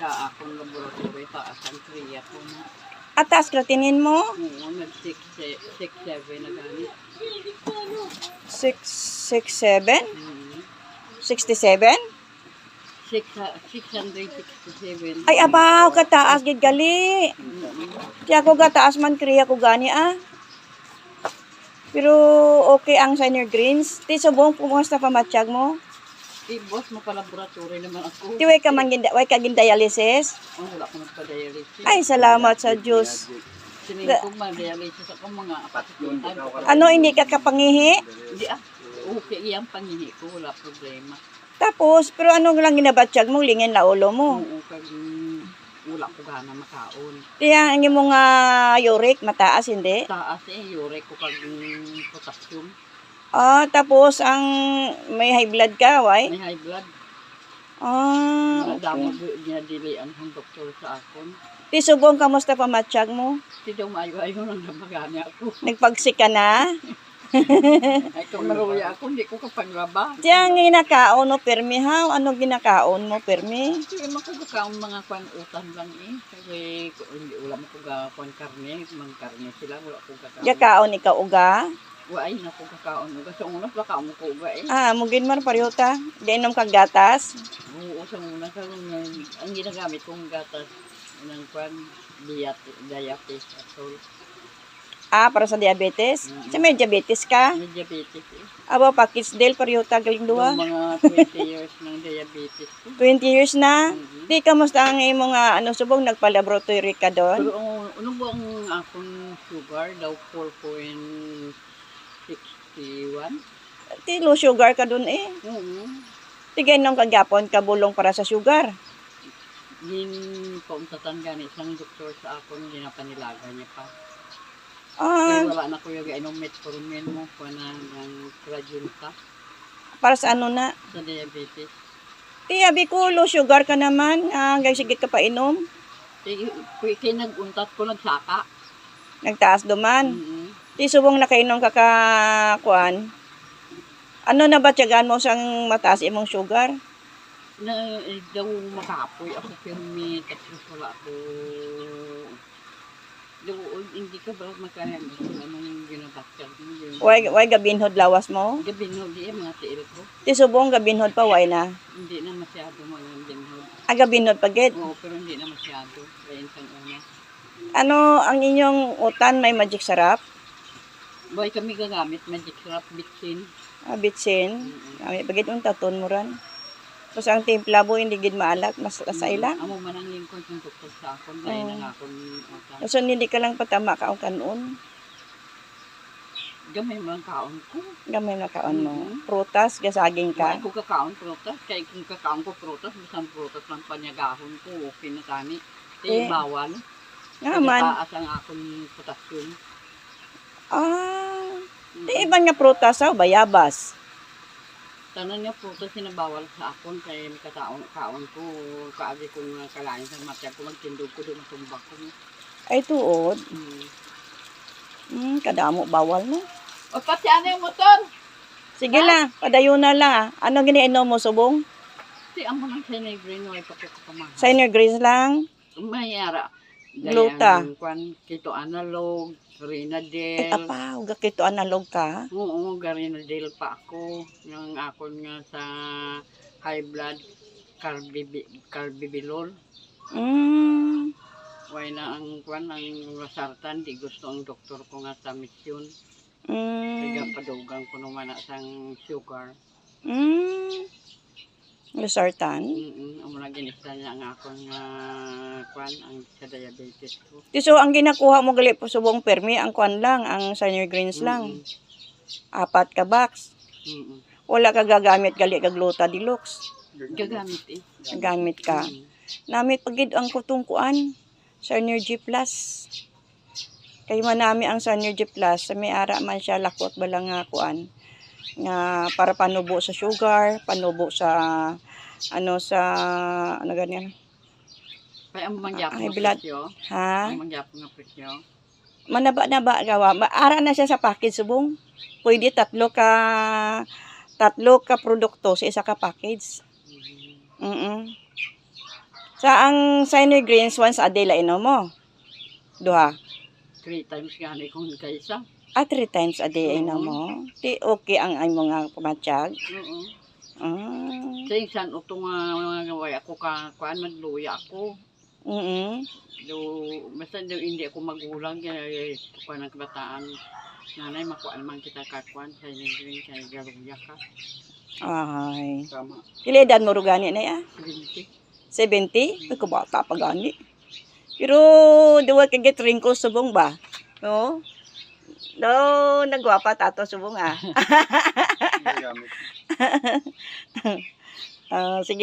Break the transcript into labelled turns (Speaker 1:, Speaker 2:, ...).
Speaker 1: sa akong laboratory, taas ang kriya ko na.
Speaker 2: At taas creatinine mo?
Speaker 1: Oo, nag-6-7 na gani.
Speaker 2: 667?
Speaker 1: Mm.
Speaker 2: 67?
Speaker 1: 667.
Speaker 2: Ay, abaw, kataas, gid gali. Kaya ko kataas man, kriya ko gani, ah. Pero, okay ang senior greens. Ti, subong, kumusta pa matsyag mo?
Speaker 1: Boss mo pa laboratory naman ako.
Speaker 2: Ti, way ka dialysis?
Speaker 1: Oh, wala ko nagpa-dialysis.
Speaker 2: Ay, salamat sa Diyos.
Speaker 1: Sining ko mag-dialysis ako mga 4 times.
Speaker 2: Ano, hindi ka kapangihi?
Speaker 1: Hindi okay iyang pangihi ko, wala problema.
Speaker 2: Tapos, pero ano lang ginabatsyag mo, lingin na ulo mo.
Speaker 1: Oo, kag wala ko gana makaon.
Speaker 2: Kaya ang imong uric, mataas, hindi?
Speaker 1: Taas uric ko kag potassium.
Speaker 2: Ah, tapos ang may high blood ka, why?
Speaker 1: May high blood.
Speaker 2: Ah,
Speaker 1: Damo
Speaker 2: okay.
Speaker 1: ginadilian ang doktor sa akon.
Speaker 2: Ti, subong, kamusta pa matsyag mo?
Speaker 1: Si daw maayo-ayo nang nabagani ako.
Speaker 2: Nagpagsik ka na?
Speaker 1: Ay kung naruya ako, hindi ko kapaglaba.
Speaker 2: Ti, ang ginakaon mo, permi, ha? Ano ginakaon mo, permi?
Speaker 1: Kasi makugakaon mga kwan-utan lang Kasi wala mo kugakaon karne. Mga karne sila, wala ko kakaon.
Speaker 2: Gakaon ikaw uga?
Speaker 1: Ay, naku kakaon. Sa una, wala ka mo ko uga
Speaker 2: Ah, mugin man pariyota. Gainom kang gatas.
Speaker 1: Oo, sa una ka ang ginagamit kong gatas ng kwan, diabetes, asol.
Speaker 2: Ah, para sa diabetes? Sa may diabetes ka?
Speaker 1: May diabetes
Speaker 2: Aba, pa Kidsdale, pariyota, galing duwa.
Speaker 1: Yung mga 20 years ng diabetes ko.
Speaker 2: 20 years na? Di, kamusta ang imong subong nagpa-laboratory ka doon?
Speaker 1: Pero ano ba ang akong sugar? Daw 4.61?
Speaker 2: Di, low sugar ka doon eh.
Speaker 1: Oo.
Speaker 2: Di, gainom kang gapon ka bulong para sa sugar.
Speaker 1: Pauntatan gani isang doktor sa akong ginapanilaga niya pa.
Speaker 2: Ah,
Speaker 1: Kaya wala na ko yung gainom metformin mo pa ng Trajunta
Speaker 2: para sa ano na?
Speaker 1: sa diabetes.
Speaker 2: Di, abi ko, low sugar ka naman. Hanggang sige ka pa inom.
Speaker 1: Kaya nag-untat ko nagsaka.
Speaker 2: Nagtaas duman.
Speaker 1: Mm-hmm.
Speaker 2: Di, subong nakainom ka kuan. Ano na ba tiyagaan mo sang mataas imong sugar?
Speaker 1: Na daw makapoy ako pirmi tapos wala ako daw hindi ka ba makahan kung anong ginabakter mo
Speaker 2: Way gabinhod lawas mo?
Speaker 1: gabi no di mga tiil ko
Speaker 2: Di, subong gabinhod pa, way na.
Speaker 1: hindi na masyado mga binhod
Speaker 2: Gabinhod pa, gid.
Speaker 1: oo pero hindi na masyado lain sang una
Speaker 2: Ano ang inyong utan, may magic sarap?
Speaker 1: boy kami gagamit magic syrup bitsin
Speaker 2: Bitsin. Kami bagid un taton mo ran. Tapos ang timpla mo hindi gid maalat, mas lasay lang.
Speaker 1: amo man ang lingkod ng doktor sa akon lain ang akon utan
Speaker 2: So hindi ka lang patama kaong kanon.
Speaker 1: gamay man kaon ko
Speaker 2: Gamay na kaon mo. Prutas, gasaging
Speaker 1: kaya
Speaker 2: ka.
Speaker 1: ko kakaon prutas kaya kung kakaon ko prutas bisan prutas lang panyagahon ko okay na tani
Speaker 2: Eh,
Speaker 1: bawal
Speaker 2: Nga man.
Speaker 1: taas ang akong potassium.
Speaker 2: Di iba nga prutas, bayabas.
Speaker 1: Tanan niya prutas sinabawal sa akon kaya kaon ko kaagi ko nga kalain sa matya ko magtindog ko doon matumbak ko.
Speaker 2: Ay tuod. Kadamo bawal no.
Speaker 1: O pati ano yung motor?
Speaker 2: Sige lang, padayon na lang. Ano giniinom mo, subong?
Speaker 1: Si amo lang sa green way pa ko kamahal.
Speaker 2: Senior Grace lang.
Speaker 1: Mayara.
Speaker 2: Gluta.
Speaker 1: Kwan kito analog, Renadel.
Speaker 2: Apa, gakito analog ka.
Speaker 1: Oo, Renadel pa ako. Yung akon nga sa high blood carbibilol. Why na ang kwan ang masartan di gusto ang doktor ko nga sa misyon. Kaya padugang ko naman na sang sugar.
Speaker 2: Losartan.
Speaker 1: Ang mga ginista niya ang akong kwan ang sa diabetes ko.
Speaker 2: So, ang ginakuha mo gali po subong permi, ang kwan lang, ang senior greens lang. 4 ka box. Wala ka gagamit gali ka gluta deluxe.
Speaker 1: Gagamit
Speaker 2: Gamit ka. Namit pagid ang kutungkuan. Senior G Plus. Kay manami ang Senior G Plus, sa may ara man siya lakot balang nga kuan nga para panubo sa sugar, panubo sa ano ganyan.
Speaker 1: Kaya ang mangyapon
Speaker 2: High
Speaker 1: nga
Speaker 2: blood.
Speaker 1: presyo.
Speaker 2: Ha?
Speaker 1: Ang mangyapon nga presyo.
Speaker 2: Manaba gawa. Ara na siya sa package subong. Pwede tatlo ka produkto sa isa ka package. Sa ang Siner Greens, once a day la inom mo. Duha.
Speaker 1: 3 times gani kung kaysa.
Speaker 2: 3 times a day inom mo. Di okay ang ay mga kumatsyag.
Speaker 1: Oo.
Speaker 2: Ah.
Speaker 1: Sa insan, ito nga way ako kuan magluya ako. Do, basta do hindi ako magulang, kaya kuan ang kabataan. Nanay, makuan naman kita kakuan, sa inigring, sa galuya ka.
Speaker 2: Ay.
Speaker 1: Tama.
Speaker 2: Pila edad mo rugani na ya?
Speaker 1: 20.
Speaker 2: 70? Ay, kabata pa gani. Pero, duwa ka get wrinkles subong ba? No? No, nagwapa tato subong ah.
Speaker 1: Gamit.
Speaker 2: Sige.